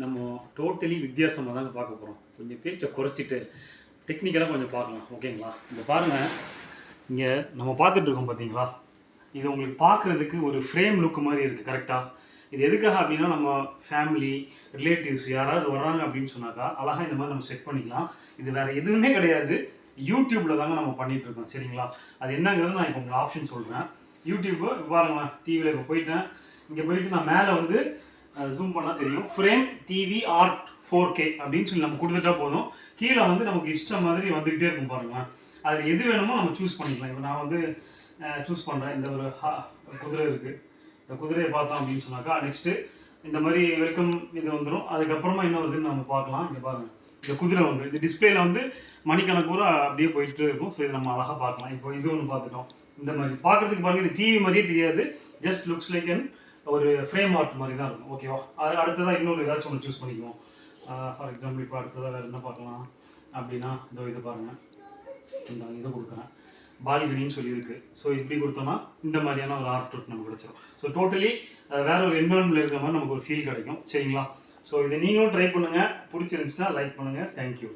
நம்ம டோட்டலி வித்தியாசமாக தாங்க பார்க்க போகிறோம். கொஞ்சம் பேச்சை குறைச்சிட்டு டெக்னிக்கலாக கொஞ்சம் பார்க்கலாம், ஓகேங்களா? இப்போ பாருங்கள், இங்கே நம்ம பார்த்துட்ருக்கோம் பார்த்தீங்களா? இது உங்களுக்கு பார்க்குறதுக்கு ஒரு ஃப்ரேம் லுக் மாதிரி இருக்குது, கரெக்டாக? இது எதுக்காக அப்படின்னா, நம்ம ஃபேமிலி ரிலேட்டிவ்ஸ் யாராவது வர்றாங்க அப்படின்னு சொன்னாக்கா அழகாக இந்த மாதிரி நம்ம செட் பண்ணிக்கலாம். இது வேறு எதுவுமே கிடையாது, யூடியூப்பில் தாங்க நம்ம பண்ணிகிட்ருக்கோம், சரிங்களா? அது என்னங்கிறது நான் இப்போ உங்களுக்கு ஆப்ஷன் சொல்கிறேன். யூடியூப்பு பாருங்களேன், டிவியில் இப்போ போயிட்டேன். இங்கே போயிட்டு நான் மேலே வந்து ஜூம் பண்ணால் தெரியும், ஃப்ரேம் டிவி ஆர்ட் 4K அப்படின்னு சொல்லி நம்ம கொடுத்துட்டா போதும். கீழே வந்து நமக்கு இஷ்டம் மாதிரி வந்துக்கிட்டே இருக்கும் பாருங்களேன். அது எது வேணுமோ நம்ம சூஸ் பண்ணிக்கலாம். இப்போ நான் வந்து சூஸ் பண்ணுறேன். இந்த ஒரு குதிரை இருக்குது, இந்த குதிரையை பார்த்தோம் அப்படின்னு சொன்னாக்கா நெக்ஸ்ட்டு இந்த மாதிரி வெல்கம் இது வந்துடும். அதுக்கப்புறமா என்ன வருதுன்னு நம்ம பார்க்கலாம். இங்கே பாருங்கள், இந்த குதிரை வந்து இந்த டிஸ்பிளேல வந்து மணிக்கணக்கு கூட அப்படியே போயிட்டு இருக்கும். ஸோ இது நம்ம அழகாக பார்க்கலாம். இப்போ இது ஒன்று பார்த்துட்டோம். இந்த மாதிரி பார்க்குறதுக்கு பாருங்கள், இது டிவி மாதிரியே தெரியாது, ஜஸ்ட் லுக்ஸ் லைக் அன் ஒரு ஃப்ரேம் ஆர்ட் மாதிரி தான் இருக்கும், ஓகேவா? அது அடுத்ததாக இன்னொரு ஏதாச்சும் ஒன்று சூஸ் பண்ணிக்குவோம். ஃபார் எக்ஸாம்பிள் இப்போ அடுத்ததாக வேறு என்ன பார்க்கலாம் அப்படின்னா, இதோ இது பாருங்கள், இந்த இதை கொடுக்குறேன், பால்கனின்னு சொல்லியிருக்கு. ஸோ இப்படி கொடுத்தோம்னா இந்த மாதிரியான ஒரு ஆர்ட் ஒர்க் நமக்கு கிடைச்சிடும். ஸோ டோட்டலி வேற ஒரு என்வரன்மெண்ட்டில் இருக்கிற மாதிரி நமக்கு ஒரு ஃபீல் கிடைக்கும், சரிங்களா? ஸோ இதை நீங்களும் ட்ரை பண்ணுங்கள். பிடிச்சிருந்துச்சுன்னா லைக் பண்ணுங்கள். தேங்க்யூ.